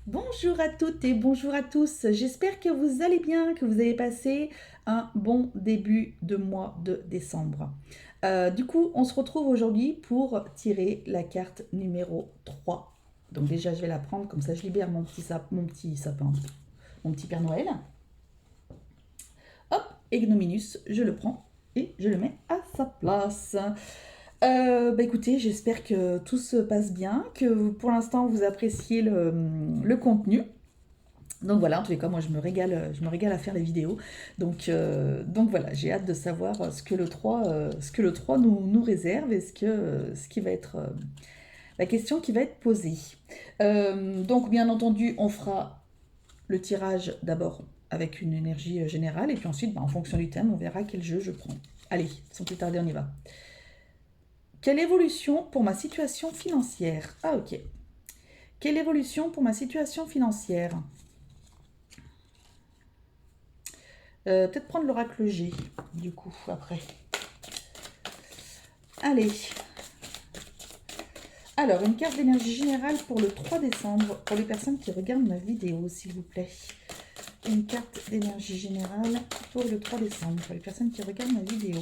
Bonjour à toutes et bonjour à tous. J'espère que vous allez bien, que vous avez passé un bon début de mois de décembre. Du coup, on se retrouve aujourd'hui pour tirer la carte numéro 3. Donc déjà, je vais la prendre, comme ça je libère mon petit Père Noël. Hop, Ignominus, je le prends et je le mets à sa place. Écoutez, j'espère que tout se passe bien, que pour l'instant vous appréciez le contenu. Donc voilà, en tous les cas, moi je me régale à faire les vidéos. Donc voilà, j'ai hâte de savoir ce que le 3 nous réserve et ce qui va être la question qui va être posée. Donc bien entendu, on fera le tirage d'abord avec une énergie générale et puis ensuite, en fonction du thème, on verra quel jeu je prends. Allez, sans plus tarder, on y va. Quelle évolution pour ma situation financière? Ah ok. Quelle évolution pour ma situation financière? Peut-être prendre l'oracle G, du coup, après. Allez. Alors, une carte d'énergie générale pour le 3 décembre, pour les personnes qui regardent ma vidéo, s'il vous plaît. Une carte d'énergie générale pour le 3 décembre, pour les personnes qui regardent ma vidéo.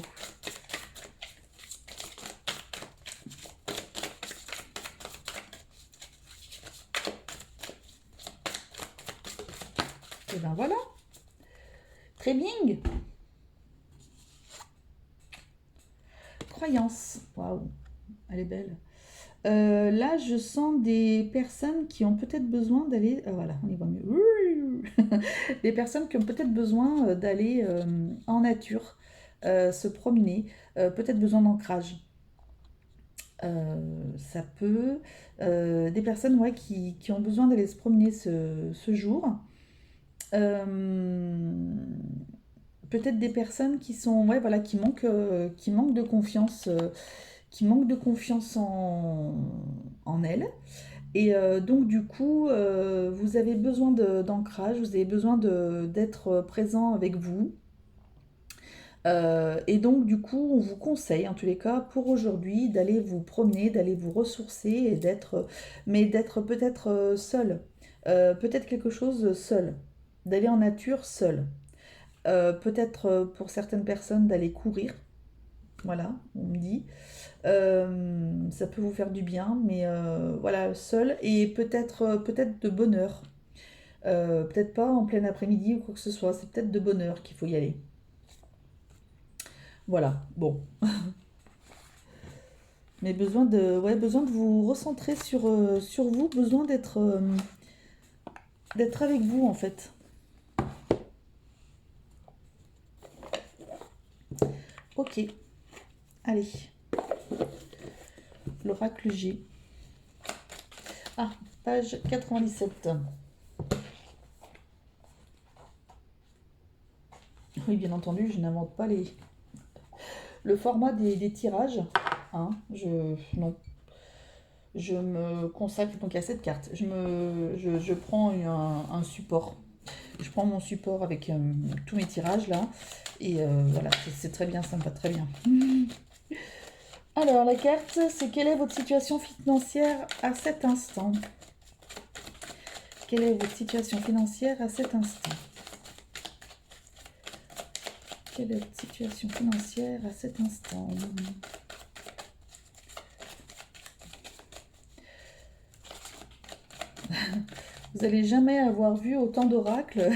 Et ben voilà. Très bien. Croyance. Waouh, elle est belle. Là, je sens des personnes qui ont peut-être besoin d'aller... voilà, on y voit mieux. Des personnes qui ont peut-être besoin d'aller en nature, se promener, peut-être besoin d'ancrage. Ça peut... des personnes ouais, qui ont besoin d'aller se promener ce jour. Euh, Peut-être des personnes qui sont... Ouais, voilà, qui manquent de confiance, qui manquent de confiance en elles. Et donc du coup, vous avez besoin d'ancrage, vous avez besoin d'être présent avec vous. Et donc du coup, on vous conseille en tous les cas pour aujourd'hui d'aller vous promener, d'aller vous ressourcer et mais d'être peut-être seul. Peut-être quelque chose seul, d'aller en nature seul. Peut-être pour certaines personnes d'aller courir, voilà, on me dit. Ça peut vous faire du bien, mais voilà, seul et peut-être de bonne heure. Peut-être pas en plein après-midi ou quoi que ce soit, c'est peut-être de bonne heure qu'il faut y aller. Voilà, bon. Mais besoin de vous recentrer sur vous, besoin d'être avec vous en fait. Ok, allez, l'oracle G. Ah, page 97. Oui, bien entendu, je n'invente pas le format des tirages. Hein, non, je me consacre donc à cette carte. Je prends un support. Je prends mon support avec tous mes tirages là. Et voilà, c'est très bien, ça me va très bien. Alors, la carte, c'est quelle est votre situation financière à cet instant? Quelle est votre situation financière à cet instant? Quelle est votre situation financière à cet instant? Vous n'allez jamais avoir vu autant d'oracles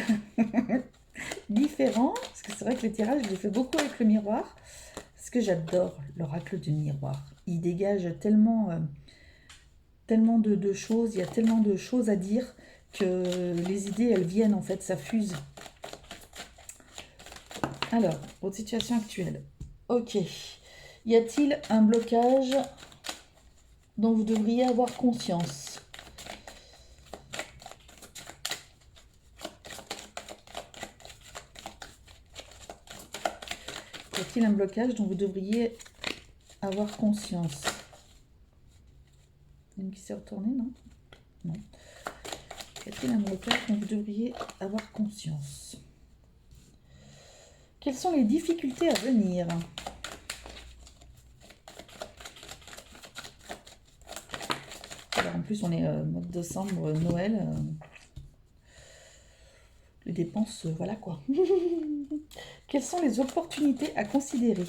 différents, parce que c'est vrai que les tirages, je les fais beaucoup avec le miroir, parce que j'adore l'oracle du miroir. Il dégage tellement de choses, il y a tellement de choses à dire que les idées, elles viennent en fait, ça fuse. Alors, votre situation actuelle. Ok. Y a-t-il un blocage dont vous devriez avoir conscience? Y a-t-il un blocage dont vous devriez avoir conscience? Une qui s'est retournée, non? Non. Y a-t-il un blocage dont vous devriez avoir conscience? Quelles sont les difficultés à venir? Alors, plus, on est mois de décembre, Noël. Les dépenses, voilà quoi. Quelles sont les opportunités à considérer?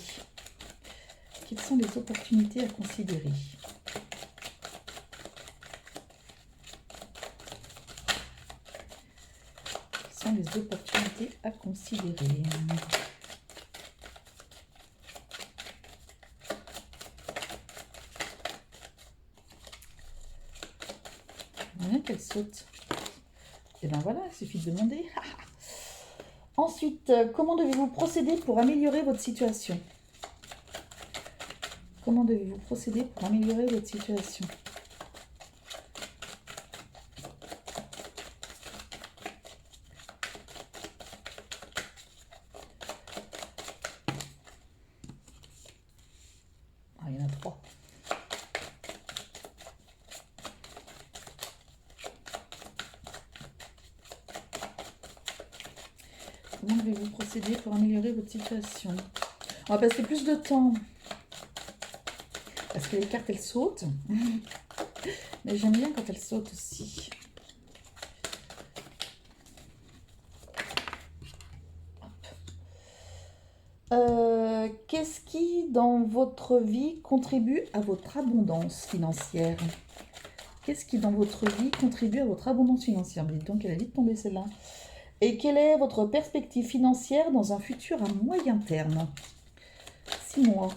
Quelles sont les opportunités à considérer? Quelles sont les opportunités à considérer? Rien qu'elle saute. Et ben voilà, il suffit de demander. Ensuite, comment devez-vous procéder pour améliorer votre situation? Comment devez-vous procéder pour améliorer votre situation? Ah, il y en a 3. Comment devez-vous procéder pour améliorer votre situation? On va passer plus de temps. Parce que les cartes, elles sautent. Mais j'aime bien quand elles sautent aussi. Qu'est-ce qui, dans votre vie, contribue à votre abondance financière? Qu'est-ce qui, dans votre vie, contribue à votre abondance financière? Mais dites donc, elle a vite tombé celle-là. Et quelle est votre perspective financière dans un futur à moyen terme? 6 mois.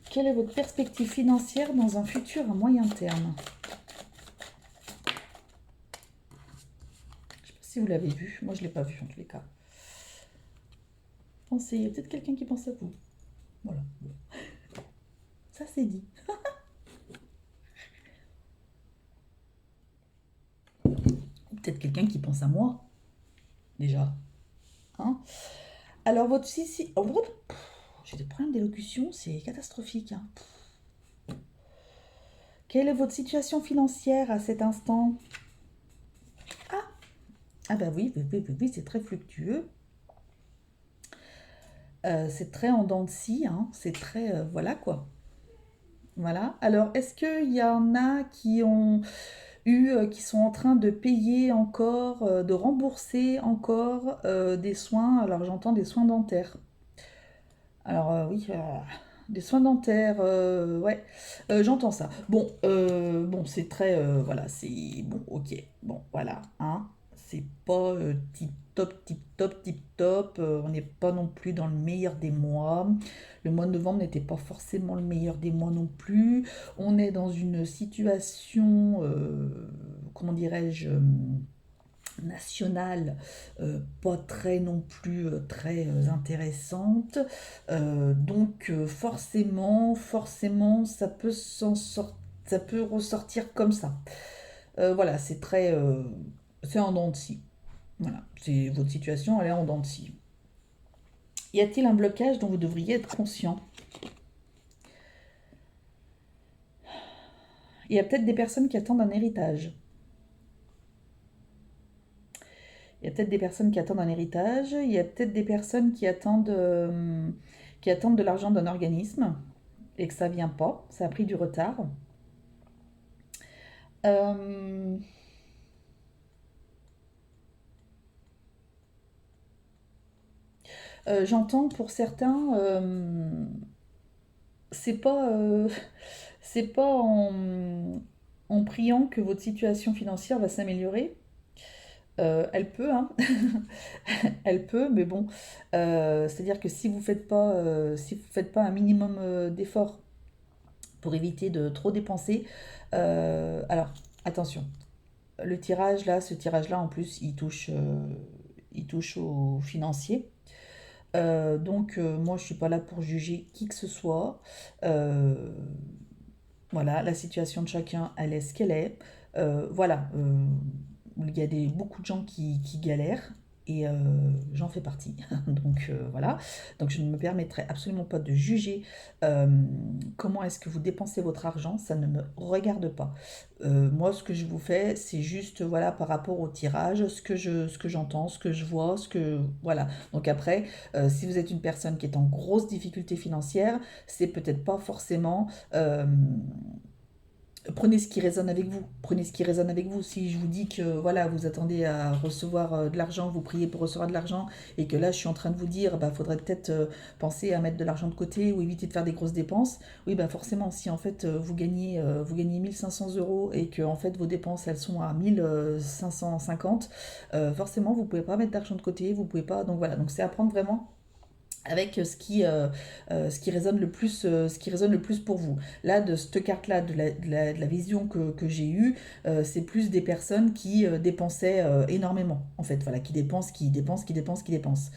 Quelle est votre perspective financière dans un futur à moyen terme? Je ne sais pas si vous l'avez vu. Moi, je ne l'ai pas vu en tous les cas. Pensez, il y a peut-être quelqu'un qui pense à vous. Voilà. Ça, c'est dit. Peut-être quelqu'un qui pense à moi, déjà. Hein? Alors, votre... Si, j'ai des problèmes d'élocution, c'est catastrophique. Hein. Quelle est votre situation financière à cet instant? Ah bah oui, c'est très fluctueux. C'est très en dents de scie, hein. C'est très... voilà quoi. Voilà. Alors, est-ce qu'il y en a qui ont eu, qui sont en train de payer encore, de rembourser encore des soins? Alors, j'entends des soins dentaires. Alors, oui, des soins dentaires, ouais, j'entends ça. Bon, bon, c'est très, voilà, c'est bon, ok, bon, voilà, hein, c'est pas tip top, tip top, tip top. On n'est pas non plus dans le meilleur des mois. Le mois de novembre n'était pas forcément le meilleur des mois non plus. On est dans une situation, comment dirais-je, nationale, pas très non plus très intéressante. Donc forcément, ça peut ça peut ressortir comme ça. Voilà, c'est très, c'est en dents de scie. Voilà, c'est votre situation, elle est en dents de scie. Y a-t-il un blocage dont vous devriez être conscient? Il y a peut-être des personnes qui attendent un héritage. Il y a peut-être des personnes qui attendent un héritage. Il y a peut-être des personnes qui attendent de l'argent d'un organisme et que ça vient pas. Ça a pris du retard. Euh, J'entends pour certains, c'est pas, c'est pas en priant que votre situation financière va s'améliorer. Elle peut, hein. Elle peut, mais bon, c'est-à-dire que si vous faites pas un minimum d'efforts pour éviter de trop dépenser, alors attention, le tirage là, ce tirage-là en plus, il touche aux financiers. Donc moi je suis pas là pour juger qui que ce soit. Euh, voilà, la situation de chacun, elle est ce qu'elle est. Voilà, il y a beaucoup de gens qui galèrent et j'en fais partie. Donc voilà, donc je ne me permettrai absolument pas de juger euh, comment est-ce que vous dépensez votre argent, ça ne me regarde pas. Moi, ce que je vous fais, c'est juste voilà par rapport au tirage, ce que j'entends, ce que je vois, ce que voilà. Donc après, si vous êtes une personne qui est en grosse difficulté financière, c'est peut-être pas forcément Prenez ce qui résonne avec vous. Prenez ce qui résonne avec vous. Si je vous dis que voilà, vous attendez à recevoir de l'argent, vous priez pour recevoir de l'argent, et que là, je suis en train de vous dire, bah, faudrait peut-être penser à mettre de l'argent de côté ou éviter de faire des grosses dépenses. Oui, bah forcément, si en fait vous gagnez 1 500 € et que en fait vos dépenses elles sont à 1 550, forcément vous pouvez pas mettre d'argent de côté, vous pouvez pas. Donc voilà, donc c'est apprendre vraiment avec ce qui résonne le plus, ce qui résonne le plus pour vous. Là, de cette carte-là, de la vision que j'ai eue, c'est plus des personnes qui dépensaient énormément, en fait, voilà, qui dépensent, qui dépensent, qui dépensent, qui dépensent.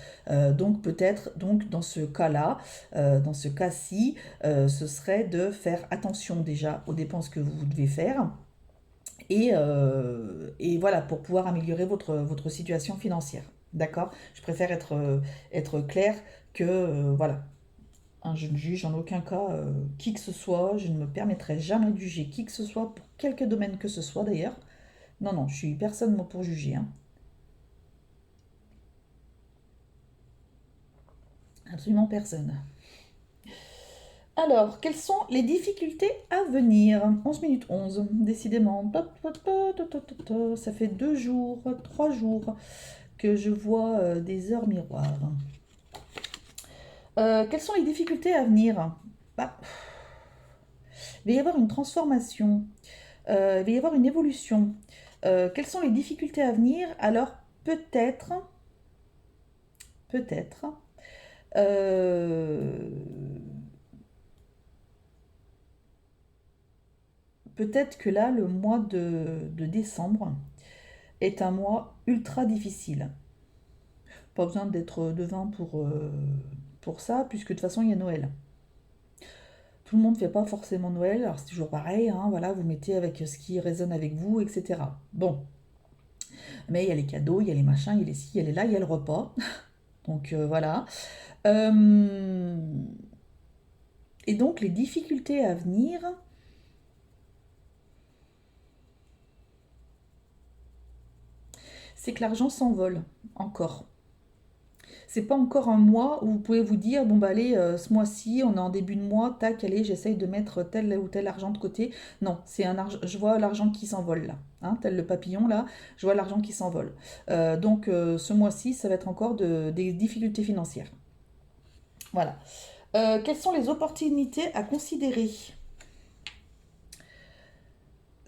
Donc peut-être, donc dans ce cas-là, dans ce cas-ci, ce serait de faire attention déjà aux dépenses que vous devez faire. Et voilà, pour pouvoir améliorer votre situation financière. D'accord? Je préfère être claire que, voilà, hein, je ne juge en aucun cas qui que ce soit, je ne me permettrai jamais de juger qui que ce soit, pour quelque domaine que ce soit d'ailleurs. Non, non, je suis personne moi pour juger, hein. Absolument personne. Alors, quelles sont les difficultés à venir? 11 minutes 11, décidément. Ça fait 2 jours, 3 jours que je vois des heures miroirs. Quelles sont les difficultés à venir? Bah, il va y avoir une transformation, il va y avoir une évolution. Quelles sont les difficultés à venir? Alors, peut-être, peut-être, euh, peut-être que là, le mois de décembre est un mois ultra difficile. Pas besoin d'être devin pour ça, puisque de toute façon, il y a Noël. Tout le monde ne fait pas forcément Noël, alors c'est toujours pareil, hein, voilà, vous mettez avec ce qui résonne avec vous, etc. Bon, mais il y a les cadeaux, il y a les machins, il y a les ci, il y a les là, il y a le repas. Donc voilà. Euh, et donc les difficultés à venir, c'est que l'argent s'envole encore. C'est pas encore un mois où vous pouvez vous dire, bon bah allez, ce mois-ci, on est en début de mois, tac, allez, j'essaye de mettre tel ou tel argent de côté. Non, c'est un argent, je vois l'argent qui s'envole là, hein, tel le papillon là, je vois l'argent qui s'envole. Donc ce mois-ci, ça va être encore des difficultés financières. Voilà. Quelles sont les opportunités à considérer?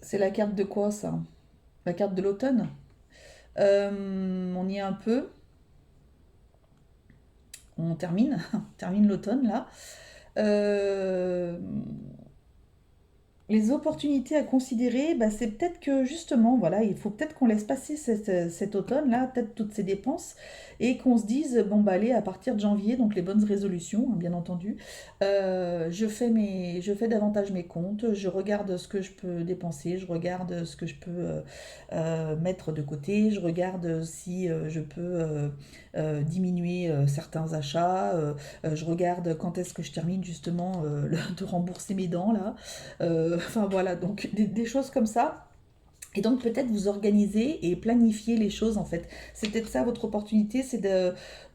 C'est la carte de quoi ça? La carte de l'automne. On y est un peu. On termine, on termine l'automne là. Euh, les opportunités à considérer, bah, c'est peut-être que justement, voilà, il faut peut-être qu'on laisse passer cet automne-là, peut-être toutes ces dépenses, et qu'on se dise, bon, bah allez, à partir de janvier, donc les bonnes résolutions, hein, bien entendu, je fais davantage mes comptes, je regarde ce que je peux dépenser, je regarde ce que je peux mettre de côté, je regarde si je peux diminuer certains achats, je regarde quand est-ce que je termine justement de rembourser mes dents là. Enfin voilà, donc des choses comme ça. Et donc peut-être vous organiser et planifier les choses en fait. C'est peut-être ça votre opportunité, c'est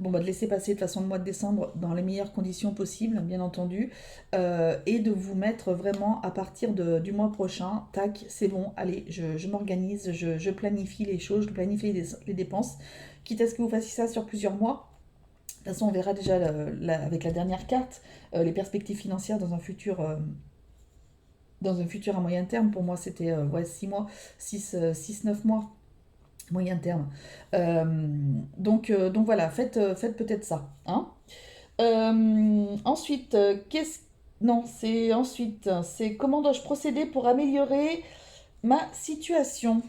bon, bah, de laisser passer de toute façon le mois de décembre dans les meilleures conditions possibles, bien entendu, et de vous mettre vraiment à partir du mois prochain, tac, c'est bon, allez, je m'organise, je planifie les choses, je planifie les dépenses, quitte à ce que vous fassiez ça sur plusieurs mois. De toute façon, on verra déjà avec la dernière carte les perspectives financières dans un futur à moyen terme. Pour moi, c'était ouais, 6 mois, 9 mois, moyen terme. Euh, donc voilà, faites peut-être ça. Hein. Ensuite, qu'est-ce... Non, c'est ensuite, c'est comment dois-je procéder pour améliorer ma situation?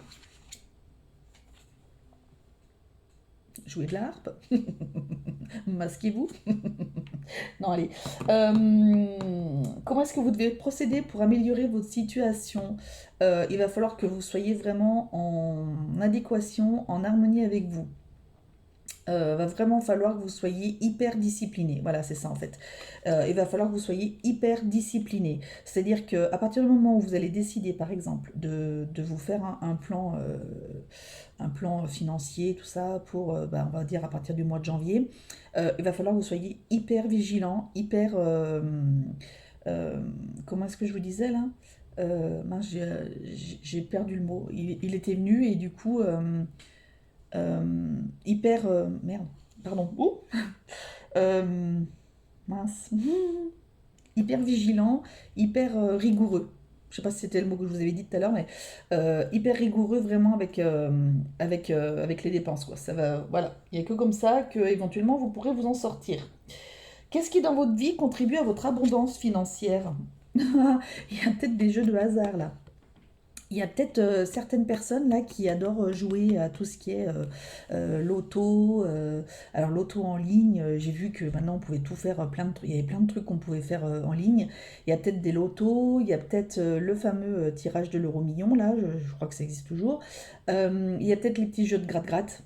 Jouer de la harpe. Masquez-vous. Non, allez. Comment est-ce que vous devez procéder pour améliorer votre situation? Il va falloir que vous soyez vraiment en adéquation, en harmonie avec vous. Va vraiment falloir que vous soyez hyper discipliné. Voilà, c'est ça en fait. Il va falloir que vous soyez hyper discipliné. C'est-à-dire qu'à partir du moment où vous allez décider, par exemple, de vous faire un plan financier, tout ça, pour, bah, on va dire, à partir du mois de janvier, il va falloir que vous soyez hyper vigilant, hyper... comment est-ce que je vous disais là? Mince, j'ai perdu le mot. Il était venu et du coup, hyper... merde, pardon. Oh mince. Hyper vigilant, hyper rigoureux. Je sais pas si c'était le mot que je vous avais dit tout à l'heure, mais hyper rigoureux vraiment avec les dépenses, quoi. Ça va, voilà. Il n'y a que comme ça que éventuellement vous pourrez vous en sortir. Qu'est-ce qui dans votre vie contribue à votre abondance financière? Il y a peut-être des jeux de hasard là. Il y a peut-être certaines personnes là qui adorent jouer à tout ce qui est loto. Alors loto en ligne, j'ai vu que maintenant on pouvait tout faire, plein de trucs. Il y avait plein de trucs qu'on pouvait faire en ligne. Il y a peut-être des lotos, il y a peut-être le fameux tirage de l'euro-million là, je crois que ça existe toujours. Il y a peut-être les petits jeux de gratte-gratte.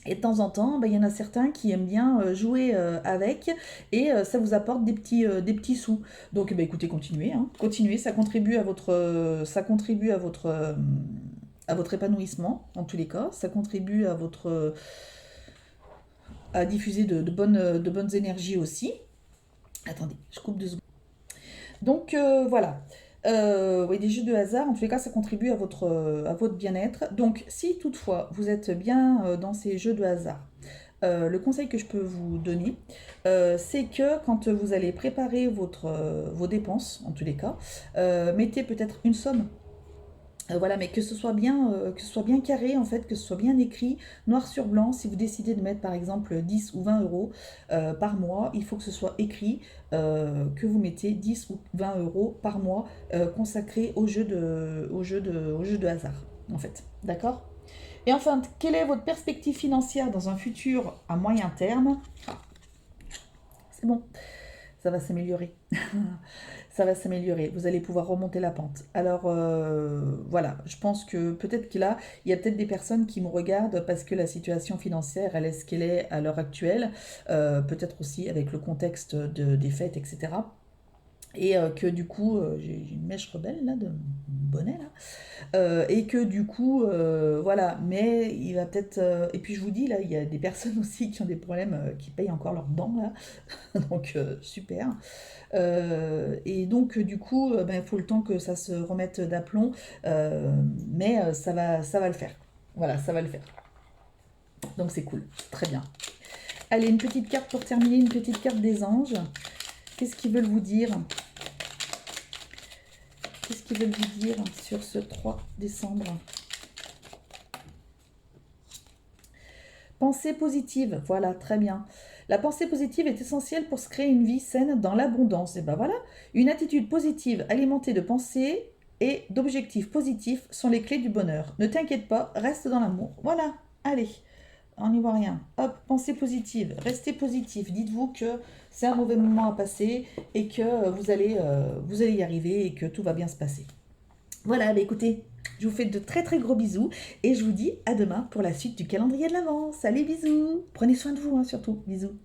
Et de temps en temps, bah, il y en a certains qui aiment bien jouer avec et ça vous apporte des petits sous. Donc bah, écoutez, continuez, hein. Continuez, à votre épanouissement, en tous les cas. Ça contribue à à diffuser de bonnes énergies aussi. Attendez, je coupe 2 secondes. Donc voilà. Oui, des jeux de hasard, en tous les cas, ça contribue à votre bien-être. Donc, si toutefois vous êtes bien dans ces jeux de hasard, le conseil que je peux vous donner, c'est que quand vous allez préparer vos dépenses, en tous les cas, mettez peut-être une somme. Voilà, mais que ce soit bien carré, en fait, que ce soit bien écrit, noir sur blanc. Si vous décidez de mettre, par exemple, 10 ou 20 euros par mois, il faut que ce soit écrit que vous mettez 10 ou 20 euros par mois consacrés au jeu de hasard, en fait. D'accord? Et enfin, quelle est votre perspective financière dans un futur à moyen terme? C'est bon, ça va s'améliorer. Ça va s'améliorer. Vous allez pouvoir remonter la pente. Alors voilà, je pense que peut-être que là, il y a peut-être des personnes qui me regardent parce que la situation financière, elle est ce qu'elle est à l'heure actuelle. Peut-être aussi avec le contexte des fêtes, etc. Et que du coup, j'ai une mèche rebelle là, de mon bonnet là. Et que du coup, voilà, mais il va peut-être... et puis je vous dis, là, il y a des personnes aussi qui ont des problèmes, qui payent encore leurs dents, là. Donc, super. Et donc, du coup, ben, il faut le temps que ça se remette d'aplomb. Mais ça va le faire. Voilà, ça va le faire. Donc, c'est cool. Très bien. Allez, une petite carte pour terminer, une petite carte des anges. Qu'est-ce qu'ils veulent vous dire? Qu'est-ce qu'ils veulent vous dire sur ce 3 décembre? Pensée positive, voilà, très bien. La pensée positive est essentielle pour se créer une vie saine dans l'abondance. Et ben voilà, une attitude positive alimentée de pensées et d'objectifs positifs sont les clés du bonheur. Ne t'inquiète pas, reste dans l'amour. Voilà, allez, on n'y voit rien. Hop, pensée positive, restez positif. Dites-vous que c'est un mauvais moment à passer et que vous allez y arriver et que tout va bien se passer. Voilà, bah écoutez, je vous fais de très très gros bisous et je vous dis à demain pour la suite du calendrier de l'Avent. Salut, bisous. Prenez soin de vous, hein, surtout. Bisous.